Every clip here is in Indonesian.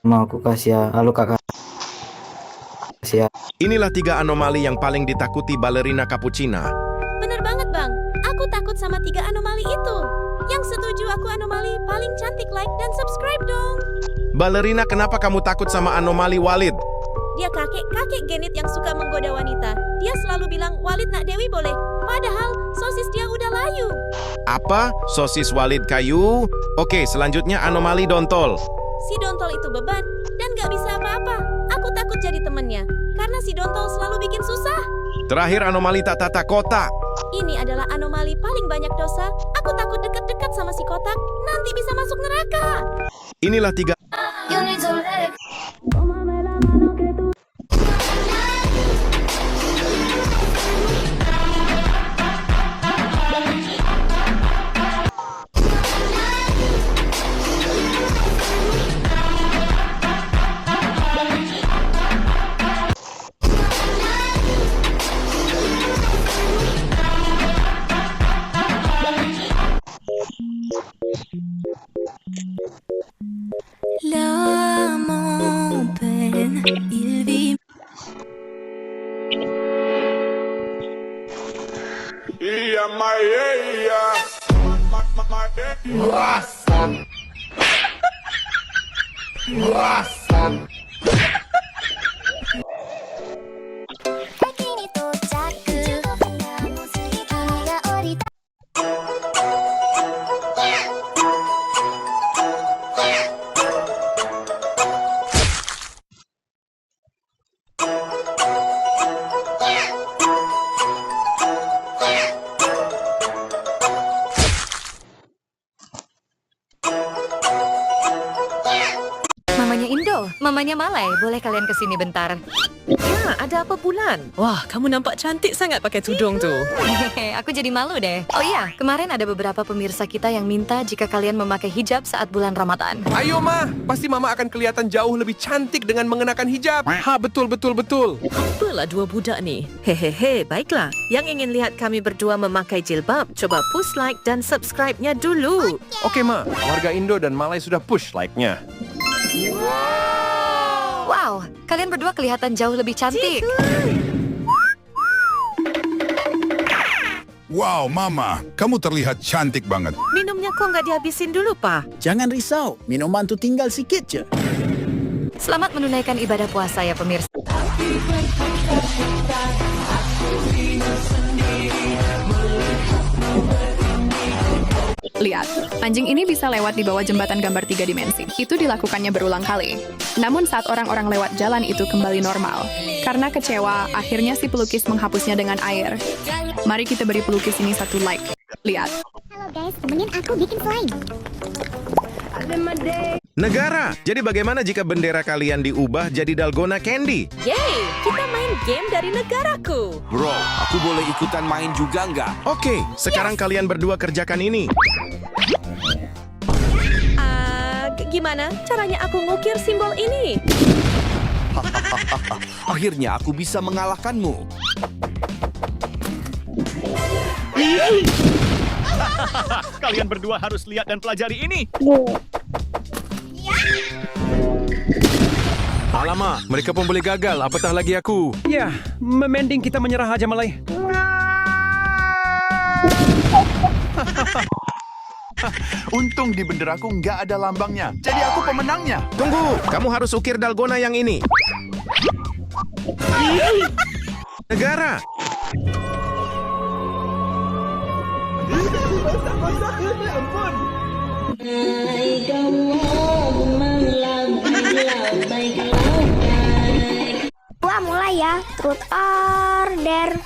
Mau aku kasih ya, halo kakak. Kasih ya. Inilah 3 anomali yang paling ditakuti balerina Cappuccina. Bener banget bang, aku takut sama 3 anomali itu. Yang setuju aku anomali paling cantik, like dan subscribe dong. Balerina, kenapa kamu takut sama anomali Walid? Dia kakek genit yang suka menggoda wanita. Dia selalu bilang Walid nak Dewi boleh, padahal sosis dia udah layu. Apa? Sosis Walid kayu? Oke, selanjutnya anomali Dontol. Si Dontol itu beban dan gak bisa apa-apa. Aku takut jadi temennya, karena si Dontol selalu bikin susah. Terakhir anomali tak tata kotak. Ini adalah anomali paling banyak dosa. Aku takut dekat-dekat sama si kotak, nanti bisa masuk neraka. Inilah 3. Mamanya Indo, mamanya Malay, boleh kalian kesini bentar? Ya, ada apa bulan? Wah, kamu nampak cantik sangat pakai tudung tu. Hehehe, aku jadi malu deh. Oh iya, kemarin ada beberapa pemirsa kita yang minta jika kalian memakai hijab saat bulan Ramadan. Ayo Ma, pasti Mama akan kelihatan jauh lebih cantik dengan mengenakan hijab. Ha, betul. Apalah 2 budak ni? Hehehe, baiklah. Yang ingin lihat kami berdua memakai jilbab, coba push like dan subscribe-nya dulu. Oke Ma, warga Indo dan Malay sudah push like-nya. Wow, kalian berdua kelihatan jauh lebih cantik. Wow, Mama, kamu terlihat cantik banget. Minumnya kok nggak dihabisin dulu, Pak? Jangan risau, minuman tuh tinggal sikit je. Selamat menunaikan ibadah puasa ya pemirsa. Lihat, anjing ini bisa lewat di bawah jembatan gambar 3 dimensi. Itu dilakukannya berulang kali. Namun saat orang-orang lewat jalan itu kembali normal. Karena kecewa, akhirnya si pelukis menghapusnya dengan air. Mari kita beri pelukis ini 1 like. Lihat. Halo guys, temenin aku bikin slime. Negara, jadi bagaimana jika bendera kalian diubah jadi dalgona candy? Yeay, kita main game dari negaraku. Bro, aku boleh ikutan main juga nggak? Oke, sekarang kalian berdua kerjakan ini. Gimana caranya aku ngukir simbol ini? Akhirnya aku bisa mengalahkanmu. Kalian berdua harus lihat dan pelajari ini. Alamak, mereka pun boleh gagal, apatah lagi aku. Ya, mending kita menyerah aja Malay. Untung di benderaku nggak ada lambangnya. Jadi aku pemenangnya. Tunggu, kamu harus ukir dalgona yang ini. Negara. Wah, mulai ya. Truth order.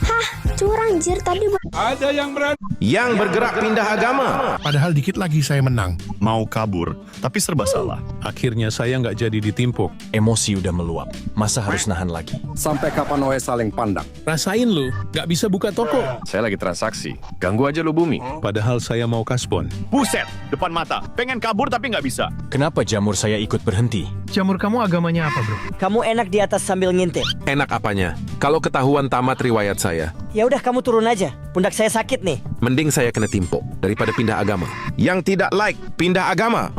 Hah, curang jir tadi. Ada yang berani. yang bergerak pindah agama. Padahal dikit lagi saya menang. Mau kabur, tapi serba salah. Akhirnya saya nggak jadi ditimpuk. Emosi udah meluap. Masa harus nahan lagi? Sampai kapan Oe saling pandang? Rasain lu, gak bisa buka toko. Saya lagi transaksi. Ganggu aja lu Bumi. Padahal saya mau kaspon. Buset, depan mata. Pengen kabur tapi nggak bisa. Kenapa jamur saya ikut berhenti? Jamur kamu agamanya apa, bro? Kamu enak di atas sambil ngintip. Enak apanya? Kalau ketahuan tamat riwayat saya, Ya udah kamu turun aja. Pundak saya sakit nih. mending saya kena timpuk daripada pindah agama. Yang tidak like pindah agama.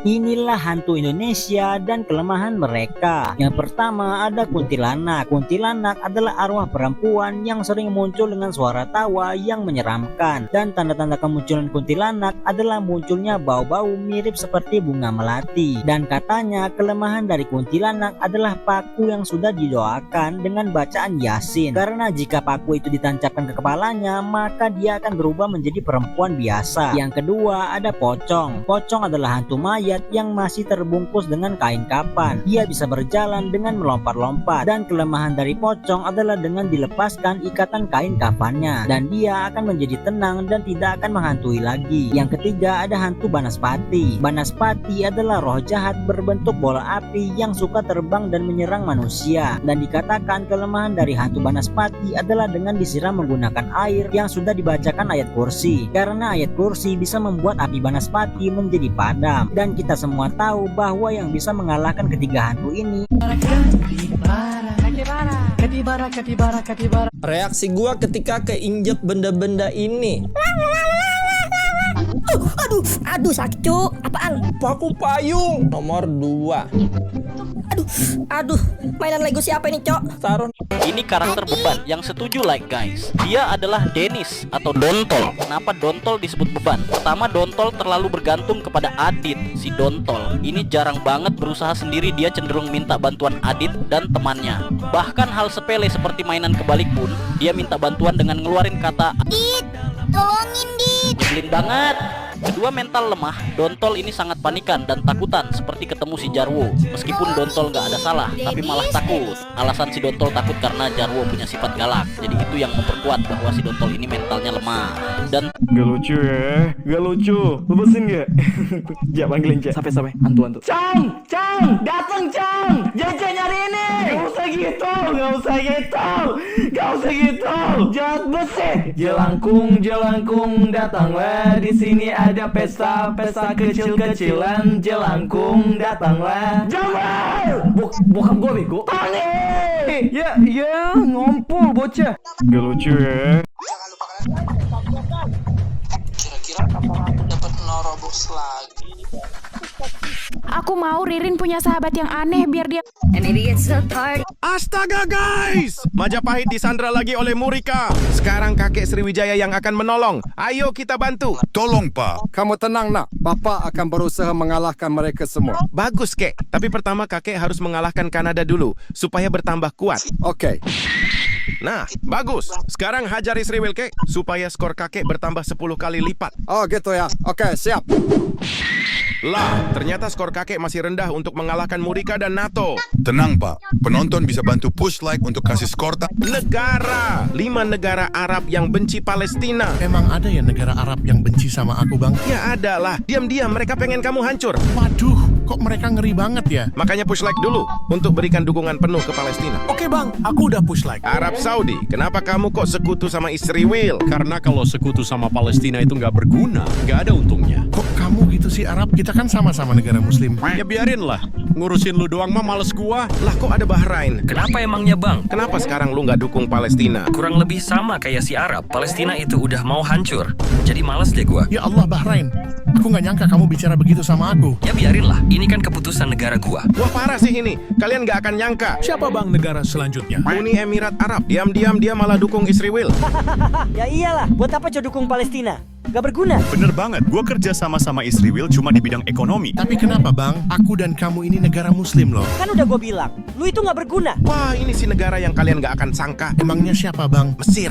Inilah hantu Indonesia dan kelemahan mereka. Yang pertama ada kuntilanak. Kuntilanak adalah arwah perempuan yang sering muncul dengan suara tawa yang menyeramkan. Dan tanda-tanda kemunculan kuntilanak adalah munculnya bau-bau mirip seperti bunga melati. Dan katanya kelemahan dari kuntilanak adalah paku yang sudah didoakan dengan bacaan Yasin. Karena jika paku itu ditancapkan ke kepalanya, maka dia akan berubah menjadi perempuan biasa. Yang kedua ada pocong. Pocong adalah hantu mayat yang masih terbungkus dengan kain kafan. Dia bisa berjalan dengan melompat-lompat, dan kelemahan dari pocong adalah dengan dilepaskan ikatan kain kafannya, dan dia akan menjadi tenang dan tidak akan menghantui lagi. Yang ketiga ada hantu Banaspati. Banaspati adalah roh jahat berbentuk bola api yang suka terbang dan menyerang manusia, dan dikatakan kelemahan dari hantu Banaspati adalah dengan disiram menggunakan air yang sudah dibacakan ayat kursi, karena ayat kursi bisa membuat api Banaspati menjadi padam. Dan kita semua tahu bahwa yang bisa mengalahkan ketiga hantu ini Reaksi gua ketika keinjek benda-benda ini. Aduh sakit cuk. Apaan? Paku payung nomor 2. Aduh, mainan Lego siapa ini cok? Taruh. Ini karakter beban yang setuju like guys. Dia adalah Dennis atau Dontol. Kenapa Dontol disebut beban? Pertama, Dontol terlalu bergantung kepada Adit. Si Dontol ini jarang banget berusaha sendiri. Dia cenderung minta bantuan Adit dan temannya. Bahkan hal sepele seperti mainan kebalik pun dia minta bantuan dengan ngeluarin kata Dit, tolongin Dit. nyebelin banget. Kedua, mental lemah. Dontol ini sangat panikan dan takutan seperti ketemu si Jarwo. Meskipun Dontol gak ada salah, tapi malah takut. Alasan si Dontol takut karena Jarwo punya sifat galak. Jadi itu yang memperkuat bahwa si Dontol ini mentalnya lemah. Dan gak lucu ya, gak lucu. Lepasin gak? Jak panggilin Jak. Sampai hantu. Cang, dateng Cang. Jajan nyari ini. Gak usah gitu. Jahat besi. Jelangkung, datanglah di sini. Ada pesta kecil-kecilan. Jelangkung, datanglah. Jamal! Bokap gue bego. Tani! Ya, ngompol bocah. Gak lucu ya. Kira-kira kapan aku dapat Robux lagi? Aku mau Ririn punya sahabat yang aneh biar dia... Astaga guys, Majapahit disandra lagi oleh Murika. Sekarang kakek Sriwijaya yang akan menolong. Ayo kita bantu. Tolong Pak. Kamu tenang nak, Bapak akan berusaha mengalahkan mereka semua. Bagus kek, tapi pertama kakek harus mengalahkan Kanada dulu supaya bertambah kuat. Oke. Nah, bagus. Sekarang hajari Sriwil kek supaya skor kakek bertambah 10 kali lipat. Oh gitu ya. Oke, siap. Lah, ternyata skor kakek masih rendah untuk mengalahkan Murika dan NATO. Tenang Pak, penonton bisa bantu push like untuk kasih skor Negara 5 negara Arab yang benci Palestina. Emang ada ya negara Arab yang benci sama aku, Bang? Ya ada lah. Diam-diam mereka pengen kamu hancur. Waduh, kok mereka ngeri banget ya? Makanya push like dulu untuk berikan dukungan penuh ke Palestina. Oke Bang, aku udah push like. Arab Saudi, kenapa kamu kok sekutu sama istri Will? Karena kalau sekutu sama Palestina itu nggak berguna, nggak ada untungnya. Kok kamu gitu sih Arab? Kita kan sama-sama negara muslim. Ya biarin lah, ngurusin lu doang mah males gua. Lah kok ada Bahrain? Kenapa emangnya Bang? Kenapa sekarang lu nggak dukung Palestina? Kurang lebih sama kayak si Arab. Palestina itu udah mau hancur. Jadi males deh gua. Ya Allah Bahrain, aku nggak nyangka kamu bicara begitu sama aku. Ya biarin lah, ini kan keputusan negara gua. Wah parah sih ini, kalian nggak akan nyangka. Siapa Bang negara selanjutnya? Uni Emirat Arab. Diam-diam dia malah dukung istri Will. Ya iyalah, buat apa coba dukung Palestina? Gak berguna. Bener banget, gua kerja sama-sama istri Will cuma di bidang ekonomi. Tapi kenapa Bang? Aku dan kamu ini negara muslim loh. Kan udah gue bilang, lu itu gak berguna. Wah ini si negara yang kalian gak akan sangka. Emangnya siapa Bang? Mesir.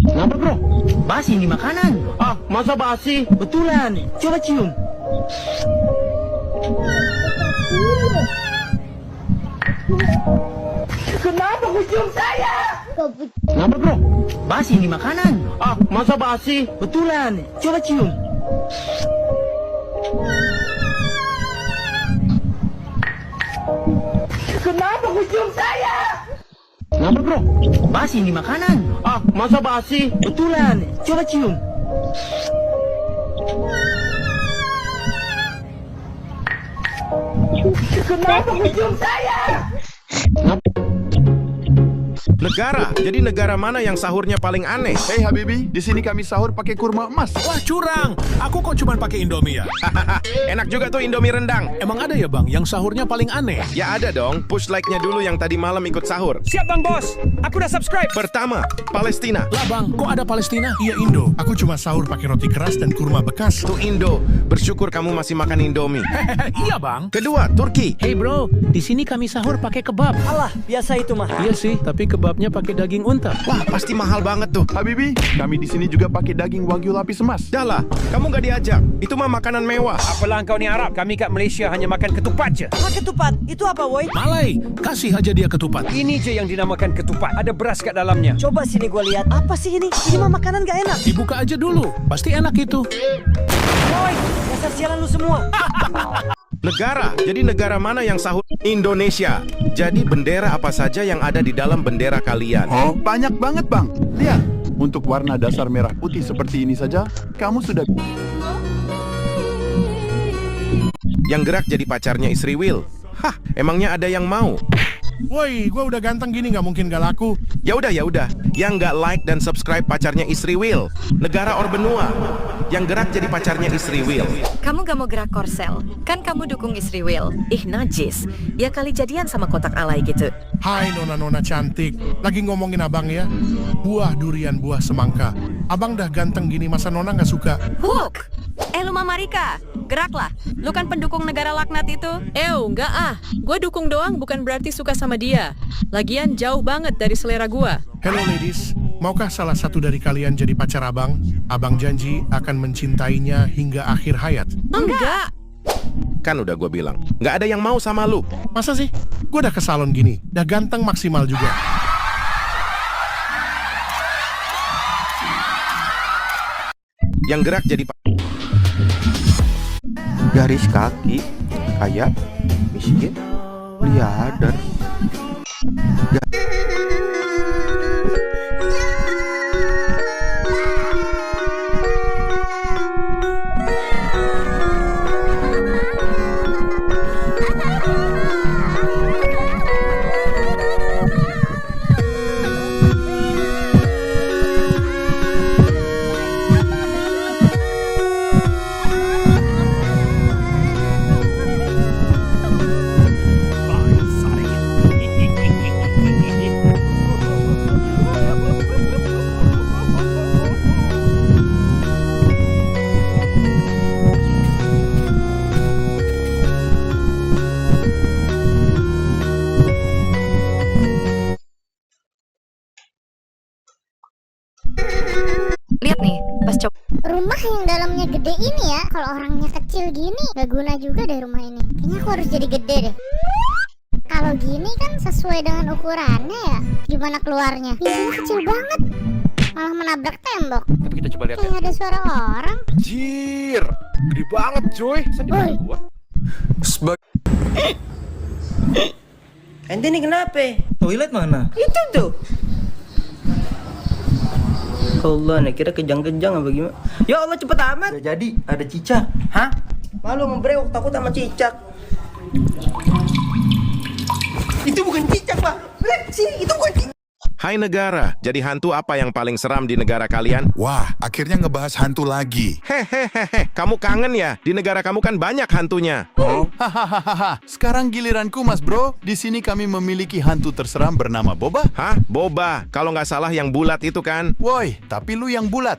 Kenapa bro? Basi ini makanan. Ah, masa basi? Betulan. Coba cium. Kenapa kucium saya? Kenapa bro? Basi ini makanan. Ah, masa basi? Betulan. Coba cium. Kenapa kucium saya? Kenapa bro? Basi ini makanan. Ah, masa basi? Betulan. Coba cium. Kenapa kucium saya? Negara. Jadi negara mana yang sahurnya paling aneh? Hei Habibi, di sini kami sahur pakai kurma emas. Wah curang, aku kok cuma pakai Indomie ya? Enak juga tuh Indomie rendang. Emang ada ya bang yang sahurnya paling aneh? Ya ada dong, push like-nya dulu yang tadi malam ikut sahur. Siap bang bos, aku udah subscribe. Pertama, Palestina. Lah bang, kok ada Palestina? Iya Indo, aku cuma sahur pakai roti keras dan kurma bekas. Tuh Indo, bersyukur kamu masih makan Indomie. Iya bang. Kedua, Turki. Hey bro, di sini kami sahur pakai kebab. Alah, biasa itu mah. Iya sih, tapi kebabnya pakai daging unta. Wah, pasti mahal banget tuh. Habibi, kami di sini juga pakai daging wagyu lapis emas. Dah lah, kamu gak diajak. Itu mah makanan mewah. Apalah engkau ni Arab, kami kat Malaysia hanya makan ketupat je. Ketupat, itu apa woi? Malay, kasih aja dia ketupat. Ini je yang dinamakan ketupat, ada beras kat dalamnya. Coba sini gua lihat. Apa sih ini? Ini mah makanan gak enak. Dibuka aja dulu, pasti enak itu. Woi, dasar sialan lu semua. Negara. Jadi negara mana yang sahur? Indonesia. Jadi bendera apa saja yang ada di dalam bendera kalian? Oh, banyak banget bang. Lihat, untuk warna dasar merah putih seperti ini saja, kamu sudah... Yang gerak jadi pacarnya istri Will. Hah, emangnya ada yang mau? Woi, gua udah ganteng gini nggak mungkin gak laku. Ya udah. Yang nggak like dan subscribe pacarnya istri Will. Negara or benua. Yang gerak jadi pacarnya istri Will. Kamu gak mau gerak korsel? Kan kamu dukung istri Will. Ih najis, ya kali jadian sama kotak alay gitu. Hai nona-nona cantik, lagi ngomongin abang ya. Buah durian, buah semangka. Abang dah ganteng gini, masa nona nggak suka? Hook! Lu Mama Rika, geraklah. Lu kan pendukung negara laknat itu. Enggak ah. Gue dukung doang bukan berarti suka sama dia. Lagian jauh banget dari selera gue. Hello ladies, maukah salah satu dari kalian jadi pacar abang? Abang janji akan mencintainya hingga akhir hayat. Enggak. Kan udah gue bilang, nggak ada yang mau sama lu. Masa sih? Gue udah ke salon gini, udah ganteng maksimal juga. Yang gerak jadi garis kaki kayak miskin miliarder. Lihat nih, pas coba. Rumah yang dalamnya gede ini ya, kalau orangnya kecil gini gak guna juga deh rumah ini. Kayaknya aku harus jadi gede deh. Kalau gini kan sesuai dengan ukurannya ya. Gimana keluarnya? Pintunya kecil banget, malah menabrak tembok. Tapi kita coba lihat Kayak ada suara orang. Jir, gede banget coy. Woi. Ente ini kenapa? Toilet mana? Itu tuh. Allah, nih kira kejang-kejang apa gimana? Ya Allah, cepet amat. Udah jadi, ada cicak. Hah? Malu ngebrewok, takut sama cicak. Itu bukan cicak, Pak. Sini, itu bukan cicak. Hai negara, jadi hantu apa yang paling seram di negara kalian? Wah, akhirnya ngebahas hantu lagi. Hehehe, kamu kangen ya? Di negara kamu kan banyak hantunya. Hahaha, sekarang giliranku mas bro. Di sini kami memiliki hantu terseram bernama Boba. Hah? Boba? Kalau nggak salah yang bulat itu kan? Woi, tapi lu yang bulat.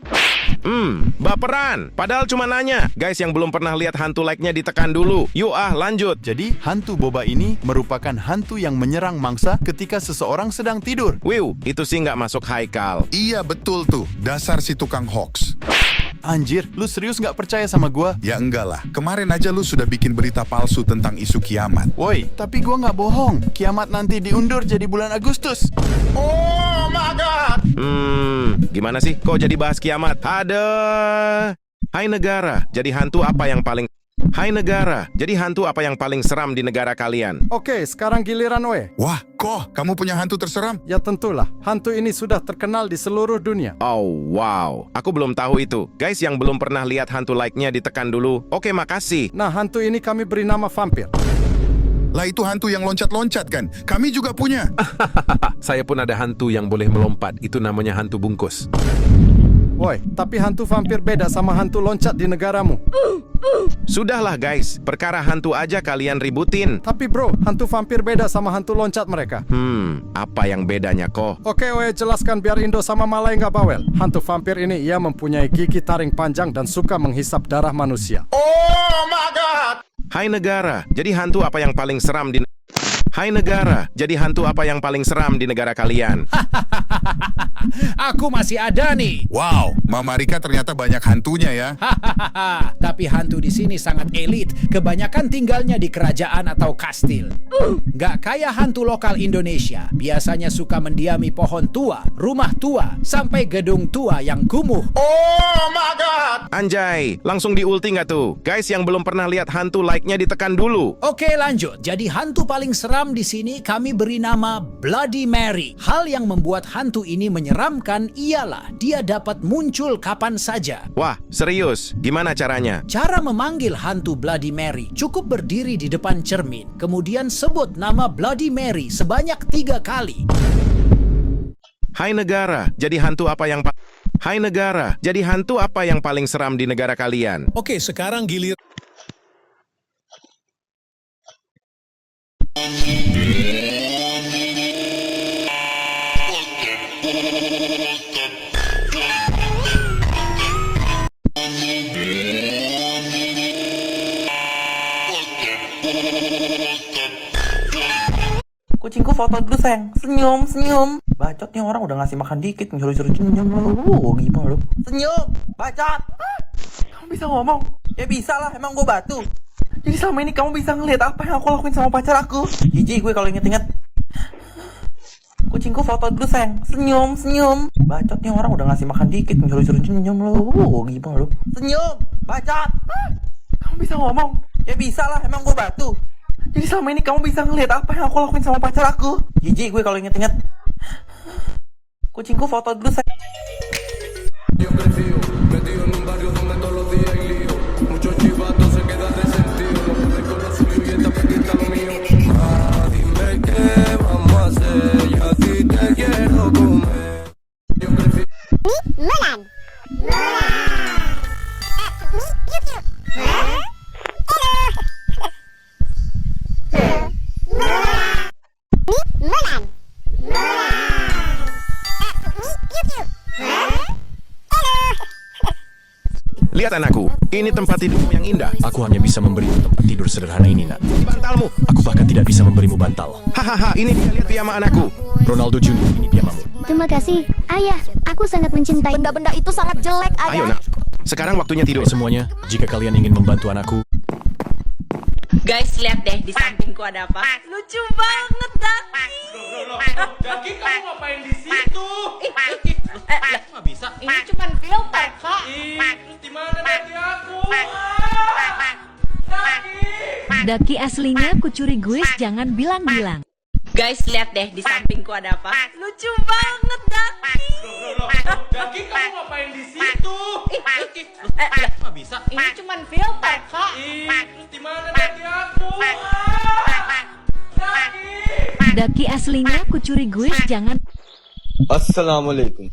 Baperan. Padahal cuma nanya. Guys yang belum pernah lihat hantu like-nya ditekan dulu. Yuk lanjut. Jadi, hantu Boba ini merupakan hantu yang menyerang mangsa ketika seseorang sedang tidur. Wiu, itu sih nggak masuk Haikal. Iya betul tuh, dasar si tukang hoax. Anjir, lu serius nggak percaya sama gua? Ya enggak lah, kemarin aja lu sudah bikin berita palsu tentang isu kiamat. Woi, tapi gua nggak bohong. Kiamat nanti diundur jadi bulan Agustus. Oh my god! Gimana sih? Kok jadi bahas kiamat? Ada. Hai negara, jadi hantu apa yang paling... Hai negara, jadi hantu apa yang paling seram di negara kalian? Oke, sekarang giliran we. Wah, kok kamu punya hantu terseram? Ya tentulah, hantu ini sudah terkenal di seluruh dunia. Oh, wow. Aku belum tahu itu. Guys yang belum pernah lihat hantu like-nya ditekan dulu. Oke, makasih. Nah, hantu ini kami beri nama vampir. Lah itu hantu yang loncat-loncat kan? Kami juga punya. Saya pun ada hantu yang boleh melompat. Itu namanya hantu bungkus. Woi, tapi hantu vampir beda sama hantu loncat di negaramu. Sudahlah guys, perkara hantu aja kalian ributin. Tapi bro, hantu vampir beda sama hantu loncat mereka. Apa yang bedanya kok? Oke, jelaskan biar Indo sama Malay nggak bawel. Hantu vampir ini ia mempunyai gigi taring panjang dan suka menghisap darah manusia. Oh my god! Hai negara, jadi hantu apa yang paling seram di... Hai negara, jadi hantu apa yang paling seram di negara kalian? Aku masih ada nih. Wow, Mama Rika ternyata banyak hantunya ya. Tapi hantu di sini sangat elit. Kebanyakan tinggalnya di kerajaan atau kastil. Nggak kayak hantu lokal Indonesia. Biasanya suka mendiami pohon tua, rumah tua, sampai gedung tua yang kumuh. Oh my god! Anjay, langsung diulti nggak tuh? Guys yang belum pernah lihat hantu like-nya ditekan dulu. Oke, lanjut. Jadi hantu paling seram di sini kami beri nama Bloody Mary. Hal yang membuat hantu ini menyeramkan ialah dia dapat muncul kapan saja. Wah, serius? Gimana caranya? Cara memanggil hantu Bloody Mary cukup berdiri di depan cermin, kemudian sebut nama Bloody Mary sebanyak 3 kali. Hai negara, jadi hantu apa yang Hai negara, jadi hantu apa yang paling seram di negara kalian? Oke, sekarang gilir. Kucingku foto dulu sayang. Senyum, senyum. Bacot nih orang udah ngasih makan dikit, nyuruh-nyuruh senyum lu. Gimana lu? Senyum, bacot. Kamu bisa ngomong? Ya bisa lah, emang gue batu. Jadi selama ini kamu bisa ngeliat apa yang aku lakuin sama pacar aku. Jijik gue kalau inget-inget. Kucingku foto dulu sayang. Senyum, senyum. Bacot nih orang udah ngasih makan dikit, nyuruh-nyuruh senyum lu. Gimana lu? Senyum, bacot. Kamu bisa ngomong? Ya bisa lah, emang gue batu. Jadi selama ini kamu bisa ngeliat apa yang aku lakuin sama pacar aku. Jijik gue kalau inget-inget. Kucingku foto dulu sayang. Mulan. Lihat anakku, ini tempat tidurmu yang indah. Aku hanya bisa memberimu tempat tidur sederhana ini, nak. Di bantalmu. Aku bahkan tidak bisa memberimu bantal. Hahaha, ini dia, lihat piyama anakku. Ronaldo Junior, ini piyamamu. Terima kasih, Ayah. Aku sangat mencintai benda-benda itu sangat jelek, Ayah. Ayo nak, sekarang waktunya tidur. Semuanya, jika kalian ingin membantu anakku. Guys, lihat deh di sampingku ada apa? Lucu banget, Daki. Daki, kamu ngapain di situ? Daki, nggak bisa. Ini cuma filter, Kak. Terus di mana Daki aku? Daki aslinya kucuri gue, jangan bilang-bilang. Guys, lihat deh di sampingku ada apa? Lucu banget, Daki. Daki, kamu ngapain di situ? Daki, nggak bisa. Ini cuma filter, Kak. Terus di mana Daki aku? Daki aslinya kucuri gue, jangan. Assalamualaikum.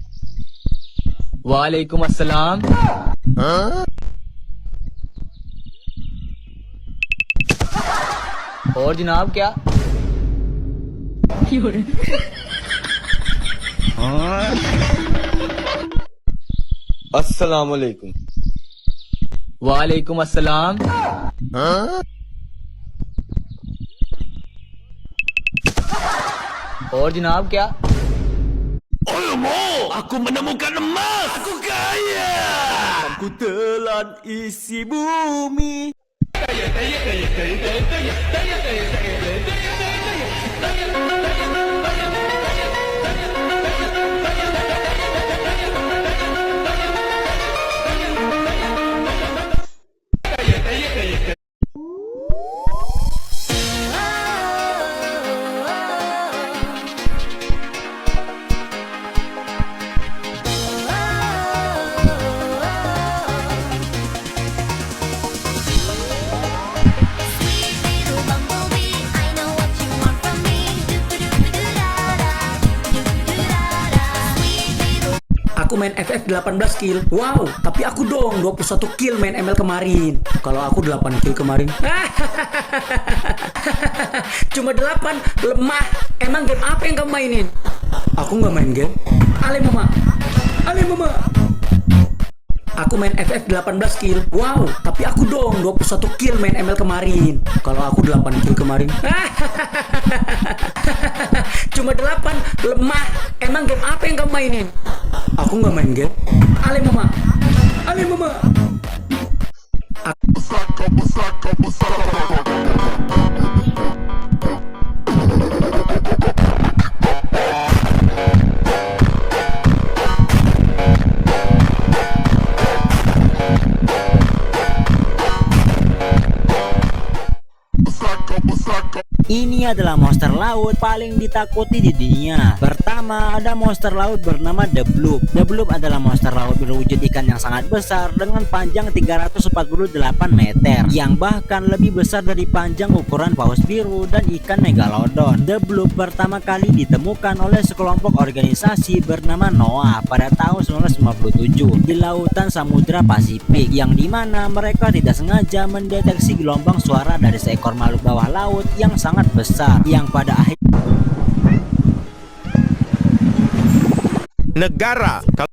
Waalaikumsalam. और जनाब क्या? अस्सलामुअलैकुम। वालेकुम अस्सलाम। और जनाब क्या? Aku menemukan emas. Aku kaya. Aku Ku telan isi bumi. Aku main FF 18 kill. Wow, tapi aku dong 21 kill main ML kemarin. Kalau aku 8 kill kemarin. Cuma 8, lemah. Emang game apa yang kamu mainin? Aku nggak main game. Ale mama. Aku main FF 18 kill. Wow, tapi aku dong 21 kill main ML kemarin. Kalau aku 8 kill kemarin. Cuma 8, lemah. Emang game apa yang kamu mainin? Aku nggak main game. Ale mama. Ini adalah monster laut paling ditakuti di dunia. Pertama, ada monster laut bernama The Bloop. The Bloop adalah monster laut berwujud ikan yang sangat besar dengan panjang 348 meter, yang bahkan lebih besar dari panjang ukuran paus biru dan ikan megalodon. The Bloop pertama kali ditemukan oleh sekelompok organisasi bernama NOAA pada tahun 1957 di lautan Samudra Pasifik, yang dimana mereka tidak sengaja mendeteksi gelombang suara dari seekor makhluk bawah laut yang sangat besar, yang pada akhir Negara, kalau